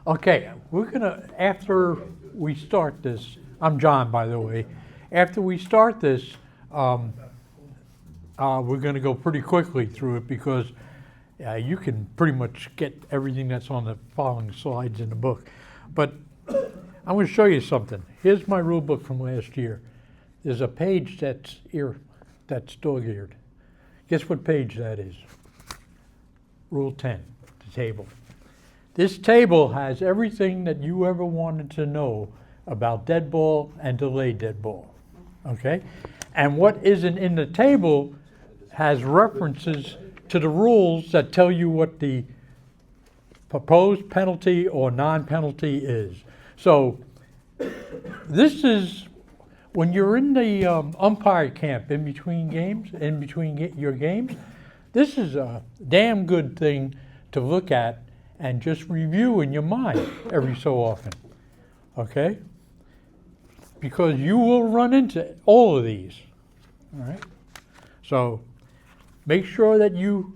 Okay, we're gonna, after we start this, I'm John, by the way. After we start this, we're gonna go pretty quickly through it because you can pretty much get everything that's on the following slides in the book. But I'm gonna show you something. Here's my rule book from last year. There's a page that's dog-eared. Guess what page that is? Rule 10, the table. This table has everything that you ever wanted to know about dead ball and delayed dead ball, okay? And what isn't in the table has references to the rules that tell you what the proposed penalty or non-penalty is. So this is, when you're in the umpire camp in between games, your games, this is a damn good thing to look at and just review in your mind every so often, okay? Because you will run into all of these, all right? So make sure that you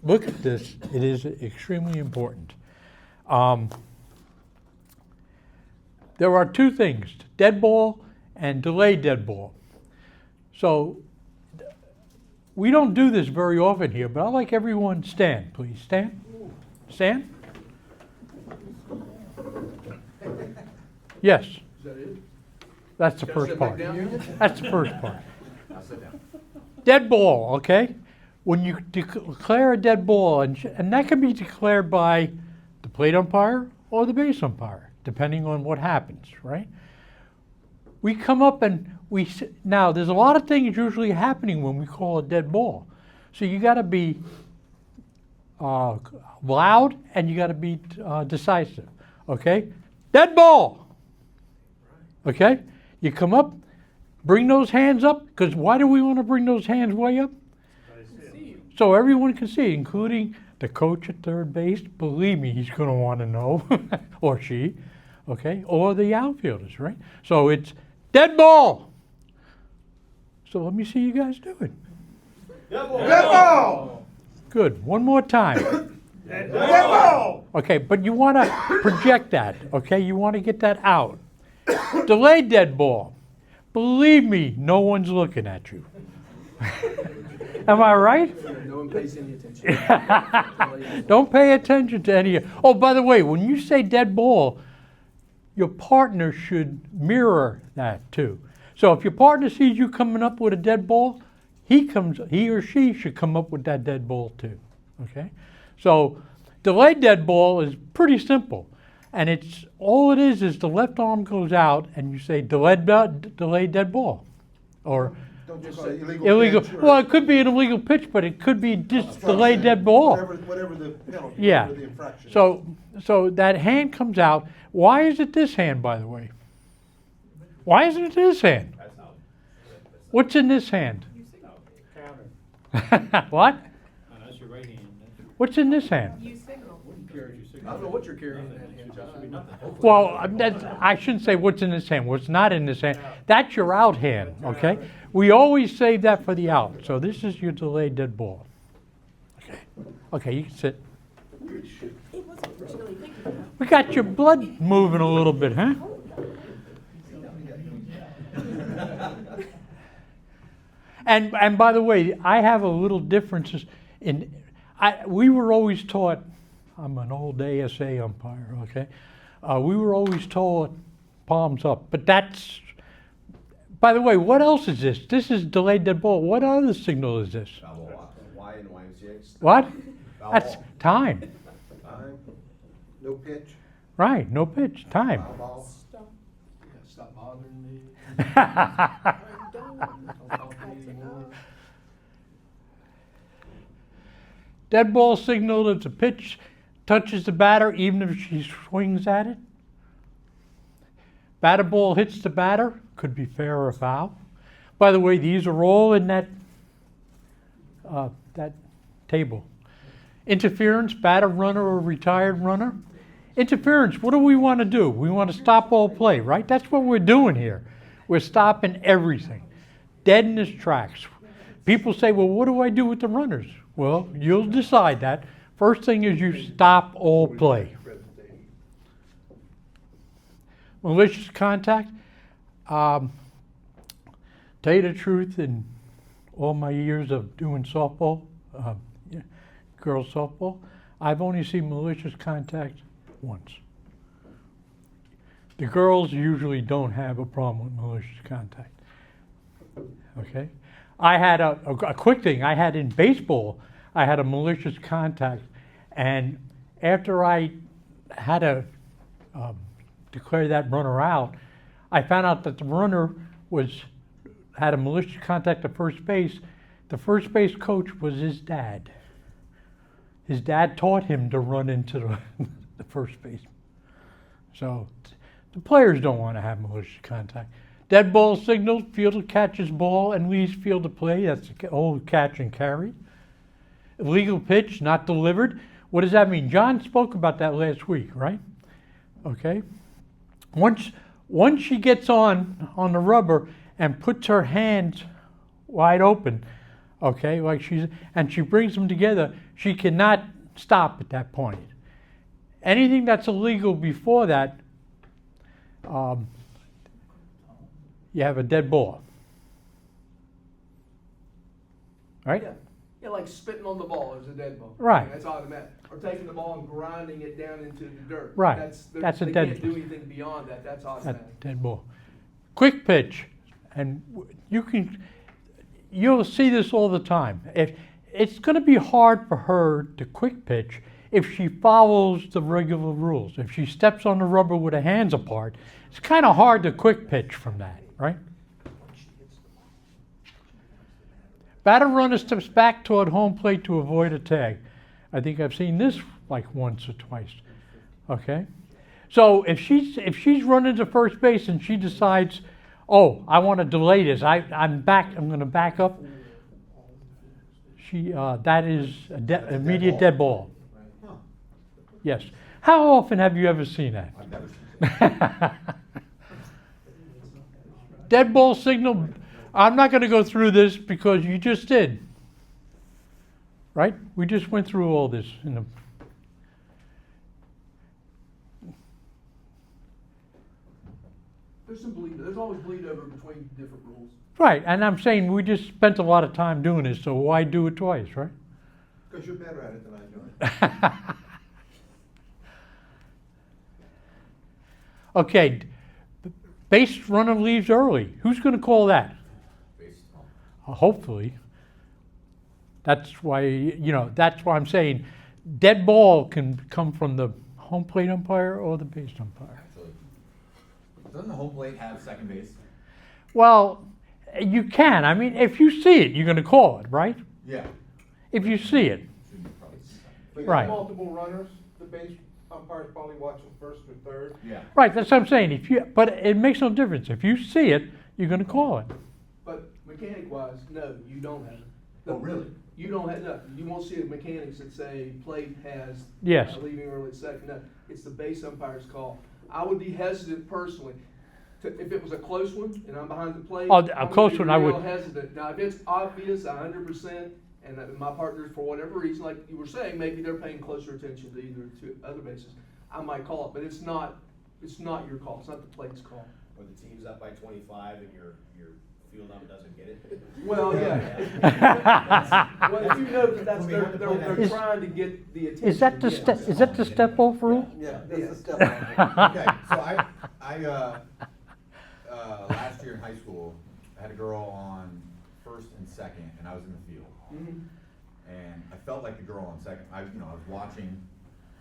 look at this. It is extremely important. There are two things, dead ball and delayed dead ball. So we don't do this very often here, but I'd like everyone stand, please. Stand. Stand? Yes. Is that it? That's the first part. That's the first part. I'll sit down. Dead ball, okay? When you declare a dead ball, and that can be declared by the plate umpire or the base umpire, depending on what happens, right? We come up and now there's a lot of things usually happening when we call a dead ball. So you got to be loud and you got to be decisive, okay? Dead ball, okay? You come up, bring those hands up, because why do we want to bring those hands way up? So everyone can see, including the coach at third base. Believe me, he's going to want to know, or she, okay? Or the outfielders, right? So it's dead ball. So let me see you guys do it. Dead ball! Dead ball! Good. One more time. Dead ball! Okay, but you want to project that, okay? You want to get that out. Delayed dead ball. Believe me, no one's looking at you. Am I right? No one pays any attention. Don't pay attention to any. Oh, by the way, when you say dead ball, your partner should mirror that too. So if your partner sees you coming up with a dead ball, he or she should come up with that dead ball too. Okay? So delayed dead ball is pretty simple. And it's all it is the left arm goes out and you say delayed dead ball. Or Don't just say illegal. pitch or Well, it could be an illegal pitch, but it could be just delayed dead ball. whatever the penalty, Yeah. whatever the infraction. So that hand comes out. Why is it this hand, by the way? Why isn't it this hand? What's in this hand? What? That's your right hand. What's in this hand? You signal. I don't know what you're carrying in that hand, John. Well, I shouldn't say what's in this hand. What's not in this hand? That's your out hand, okay? We always save that for the out. So this is your delayed dead ball. Okay. Okay, you can sit. It wasn't originally thinking about. We got your blood moving a little bit, huh? And by the way, I have a little differences in. We were always taught. I'm an old ASA umpire, okay? We were always taught palms up, but that's. By the way, what else is this? This is delayed dead ball. What other signal is this? Y and YMCA. What? That's time. Time. No pitch. Right, no pitch, time. Foul ball. Stop. Stop bothering me. Don't. Don't talk to me anymore. Dead ball signal if the pitch touches the batter, even if she swings at it. Batter ball hits the batter, could be fair or foul. By the way, these are all in that table. Interference, batter runner or retired runner. Interference, what do we want to do? We want to stop all play, right? That's what we're doing here. We're stopping everything. Dead in its tracks. People say, well, what do I do with the runners? Well, you'll decide that. First thing is you stop all play. malicious contact. Tell you the truth, in all my years of doing softball, yeah, girls softball, I've only seen malicious contact once. The girls usually don't have a problem with malicious contact. Okay? I had a quick thing. I had in baseball, I had a malicious contact, and after I had to declare that runner out, I found out that the runner had a malicious contact at first base. The first base coach was his dad. His dad taught him to run into the first base. So the players don't want to have malicious contact. Dead ball signal, fielder catches ball and leaves field to play. That's the old catch and carry. Illegal pitch, not delivered. What does that mean? John spoke about that last week, right? Okay. Once she gets on the rubber and puts her hands wide open, okay, like and she brings them together, she cannot stop at that point. Anything that's illegal before that, you have a dead ball. Right? Yeah, like spitting on the ball is a dead ball. Right. That's automatic. Or taking the ball and grinding it down into the dirt. Right. That's a they dead can't do anything beyond that. That's automatic. dead ball. Quick pitch, and you'll see this all the time. If it's going to be hard for her to quick pitch if she follows the regular rules. If she steps on the rubber with her hands apart, it's kind of hard to quick pitch from that, right? Batter runner steps back toward home plate to avoid a tag. I think I've seen this like once or twice. Okay? So if she's running to first base and she decides, oh, I want to delay this, I'm going to back up, that is immediate dead ball. Yes. How often have you ever seen that? I've never seen that. Dead ball signal. I'm not going to go through this because you just did. Right? We just went through all this. There's always bleed over between different rules. Right, and I'm saying we just spent a lot of time doing this, so why do it twice, right? Because you're better at it than I am. Okay, base runner leaves early. Who's going to call that? Hopefully. That's why I'm saying dead ball can come from the home plate umpire or the base umpire. Actually, doesn't the home plate have second base? Well, you can. I mean, if you see it, you're going to call it, right? Yeah. If you see it. Should be probably second. But Right. multiple runners, the base umpire's probably watching first or third. Yeah. Right, that's what I'm saying. But it makes no difference. If you see it, you're going to call it. But mechanic-wise, no, you don't have it. Oh, really? You don't have, no, you won't see the mechanics that say plate has Yes. leaving early at second. No, it's the base umpire's call. I would be hesitant personally. If it was a close one and I'm behind the plate, Oh, a I'm gonna close be one, I real would- hesitant. Now, if it's obvious 100%, and that my partners, for whatever reason, like you were saying, maybe they're paying closer attention to either two other bases, I might call it, but it's not your call. It's not the plate's call. Or the team's up by 25 and your field ump doesn't get it. Well, yeah. Well, if you know that that's they're Is- trying to get the attention. Is that the yes. is that the step off rule? Yeah, Yeah. that's a step on. Okay, so last year in high school, I had a girl on first and second, and I was in the field. Mhm. And I felt like the girl on second, I was watching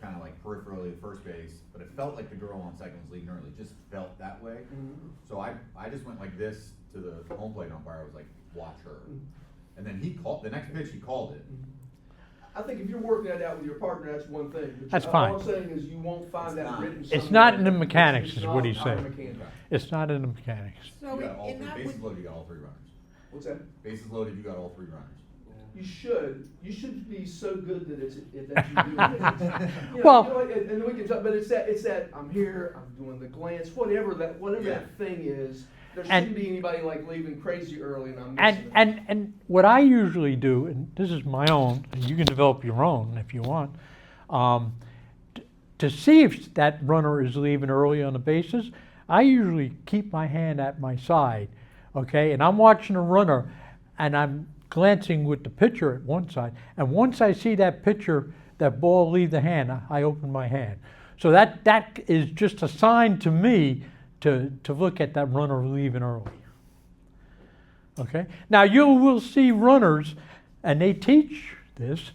kind of like peripherally at first base, but it felt like the girl on second was leading early. It just felt that way. Mhm. So I just went like this to the home plate umpire. I was like, watch her. Mhm. And then he called, the next pitch he called it. I think if you're working that out with your partner, that's one thing. But That's all fine. I'm saying is you won't find that not. written. It's somewhere. not in the mechanics, It's is not what he's our saying. mechanics. It's not in the mechanics. You So, got all and three, that bases would, loaded, you got all three runners. What's that? Bases loaded, you got all three runners. You should. You should be so good that that you do it. You know, Well- you know, and we can talk, but it's that I'm here, I'm doing the glance, whatever Yeah. that thing is. There And- shouldn't be anybody like leaving crazy early and I'm missing And what I usually do, and this is my own, and you can develop your own if you want, to see if that runner is leaving early on the bases, I usually keep my hand at my side, okay? And I'm watching a runner, and I'm glancing with the pitcher at one side. And once I see that pitcher, that ball leave the hand, I open my hand. So that is just a sign to me to look at that runner leaving early. Okay? Now you will see runners, and they teach this,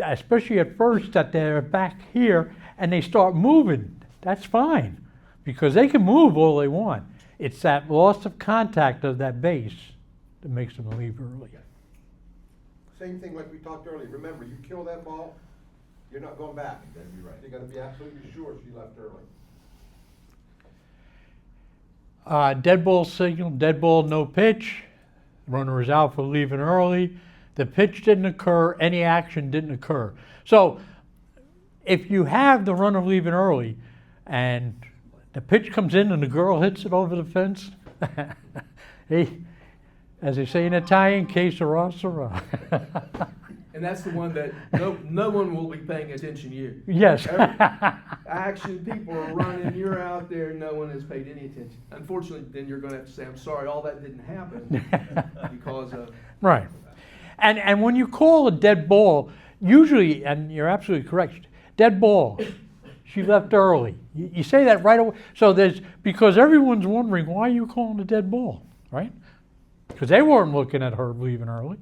especially at first, that they're back here and they start moving. That's fine, because they can move all they want. It's that loss of contact of that base that makes them leave early. Same thing like we talked earlier. Remember, you kill that ball, you're not going back. That'd be right. You gotta be absolutely sure she left early. Dead ball signal, dead ball, no pitch. Runner is out for leaving early. The pitch didn't occur, any action didn't occur. So if you have the runner leaving early and the pitch comes in and the girl hits it over the fence, hey, as they say in Italian, que sera, sera. And that's the one that no one will be paying attention to you. Yes. Action, people are running, you're out there, no one has paid any attention. Unfortunately, then you're gonna have to say, I'm sorry, all that didn't happen because of. Right. And when you call a dead ball, usually, and you're absolutely correct, dead ball, she left early. You say that right away. So because everyone's wondering, why are you calling a dead ball, right? Because they weren't looking at her leaving early.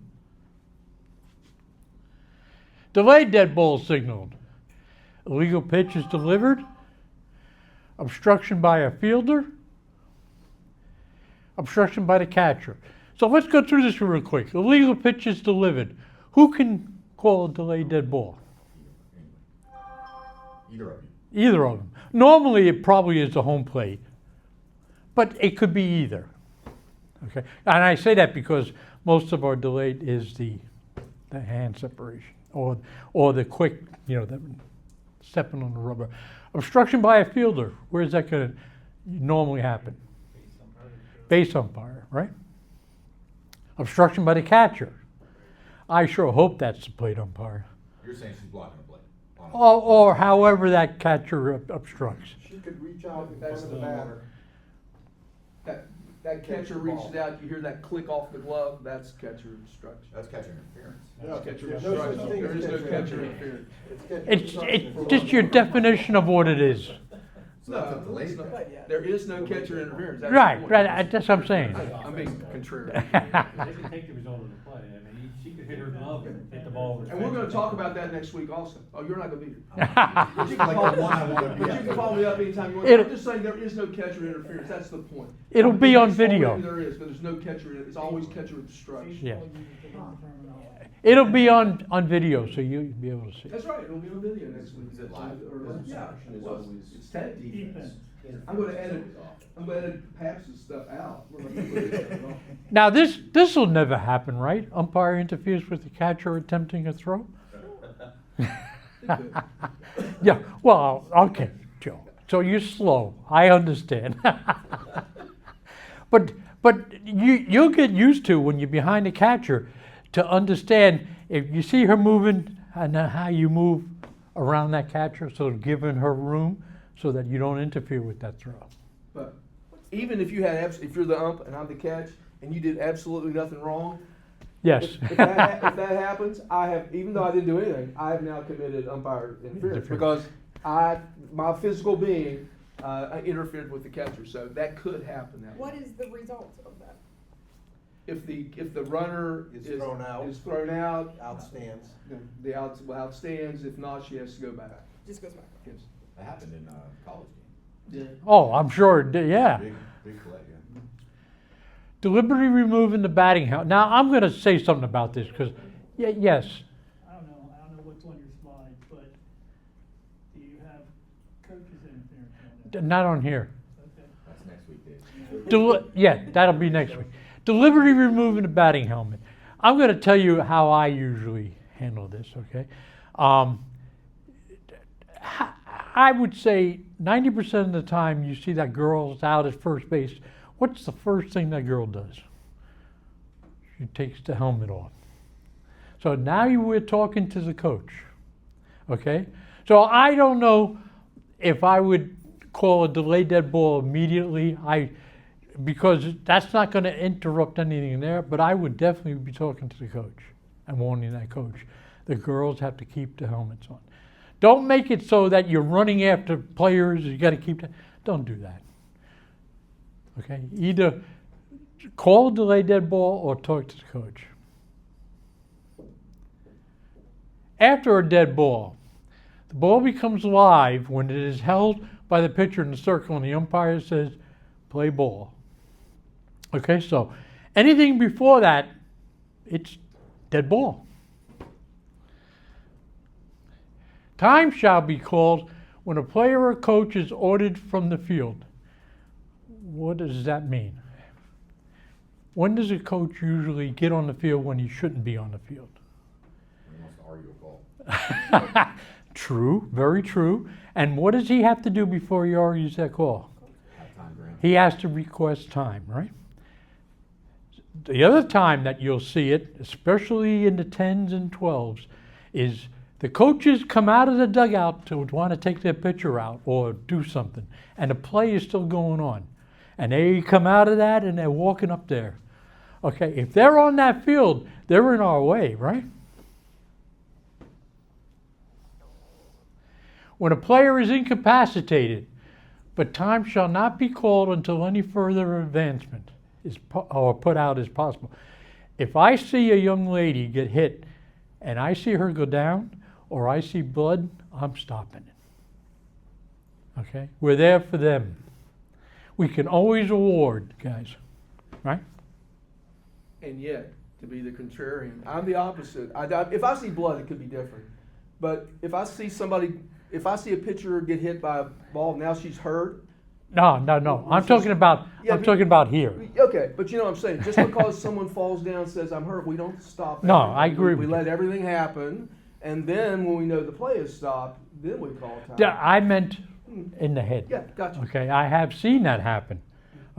Delayed dead ball signaled. Illegal pitch is delivered. Obstruction by a fielder. Obstruction by the catcher. So let's go through this real quick. Illegal pitch is delivered. Who can call a delayed dead ball? Either of you. Either of them. Normally it probably is the home plate, but it could be either. Okay, and I say that because most of our delayed is the hand separation or the quick, the stepping on the rubber. Obstruction by a fielder. Where is that going to normally happen? Base umpire, right? Obstruction by the catcher. I sure hope that's the plate umpire. You're saying she's blocking the plate. Or however that catcher obstructs. She could reach out in front of the batter. That catcher reaches out, you hear that click off the glove, that's catcher obstruction. That's catcher interference. That's catcher There's no such obstruction. thing There as is no catcher catcher interference. interference. It's just your definition of what it is. So that's a No, delayed it's not. pitch. There is no catcher interference. That's the Right, point. right. That's what I'm saying. I'm being contrary. They can take the result of the play. I mean, she could hit her glove and hit the ball. over the And we're fence. gonna talk about that next week also. Oh, you're not gonna be here. But you can like the one I want to But be you can at. call me up anytime you want. It'll- I'm just saying there is no catcher interference. That's the point. It'll be on Baseball, video. maybe there is, but there's no catcher. It's always catcher obstruction. Yeah. It'll be on video, so you'll be able to see. That's right. It'll be on video next week. Is it live? Yeah. Is Well, always it's tape. Defense. I'm gonna edit Pap's stuff out. We're not gonna put it in at all. Now this will never happen, right? Umpire interferes with the catcher attempting a throw. Yeah. Well, okay, Joe. So you're slow. I understand. but you'll get used to when you're behind the catcher to understand if you see her moving and how you move around that catcher, so giving her room so that you don't interfere with that throw. But even if you had, if you're the ump and I'm the catch, and you did absolutely nothing wrong, Yes. if that happens, even though I didn't do anything, I have now committed umpire interference because my physical being interfered with the catcher. So that could happen. What is the result of that? If the runner Is thrown out. Outstands. the out stands. If not, she has to go back. Just goes back. Yes. That happened in a college game. Yeah. Oh, I'm sure it did, yeah. Big play, yeah. Deliberately removing the batting helmet. Now, I'm going to say something about this because, yes, I don't know what's on your slide, but do you have coaches interference on that? not on here. Okay. That's next week, Dave. Yeah, that'll be next week. Deliberately removing the batting helmet. I'm going to tell you how I usually handle this, okay? I would say 90% of the time you see that girl's out at first base, what's the first thing that girl does? She takes the helmet off. So now we're talking to the coach, okay? So I don't know if I would call a delay dead ball immediately. Because that's not going to interrupt anything there, but I would definitely be talking to the coach and warning that coach. The girls have to keep the helmets on. Don't make it so that you're running after players, you got to keep that. Don't do that. Okay? Either call a delay dead ball or talk to the coach. After a dead ball, the ball becomes live when it is held by the pitcher in the circle and the umpire says, play ball. Okay, so anything before that, it's dead ball. Time shall be called when a player or coach is ordered from the field. What does that mean? When does a coach usually get on the field when he shouldn't be on the field? He wants to argue a call. True, very true. And what does he have to do before he argues that call? Have time granted. He has to request time, right? The other time that you'll see it, especially in the 10s and 12s, is the coaches come out of the dugout to want to take their pitcher out or do something, and the play is still going on. And they come out of that and they're walking up there. Okay, if they're on that field, they're in our way, right? When a player is incapacitated, but time shall not be called until any further advancement is or put out as possible. If I see a young lady get hit and I see her go down or I see blood, I'm stopping it. Okay? We're there for them. We can always award, guys. Right? And yet, to be the contrarian, I'm the opposite. If I see blood, it could be different. But if I see a pitcher get hit by a ball, now she's hurt. No. I'm talking about here. Okay, but you know what I'm saying. Just because someone falls down and says, I'm hurt, we don't stop. No, everything. I agree We with let you. everything happen, and then when we know the play is stopped, then we call time. Yeah, I meant in the head. Yeah, gotcha. Okay, I have seen that happen.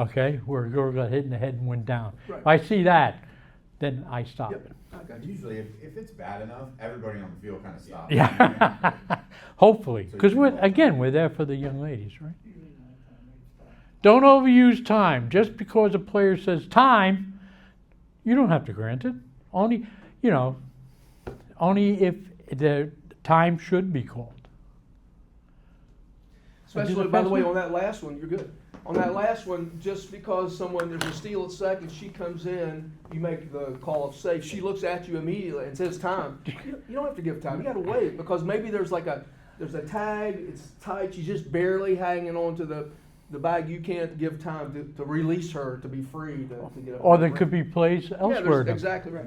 Okay, where a girl got hit in the head and went down. Right. If I see that, then I stop Yep, it. I got And you. usually, if it's bad enough, everybody on the field kind of stops. Yeah, hopefully, So because you- we're there for the young ladies, right? Usually nighttime, they stop. Don't overuse time. Just because a player says time, you don't have to grant it. Only if the time should be called. Especially, by the way, on that last one, you're good. On that last one, just because there's a steal at second, she comes in, you make the call of safe, she looks at you immediately and says time. You don't have to give time. You got to wait because maybe there's a tag, it's tight, she's just barely hanging on to the bag. You can't give time to release her to be free to get up. Or there could be plays Yeah, elsewhere. that's exactly right.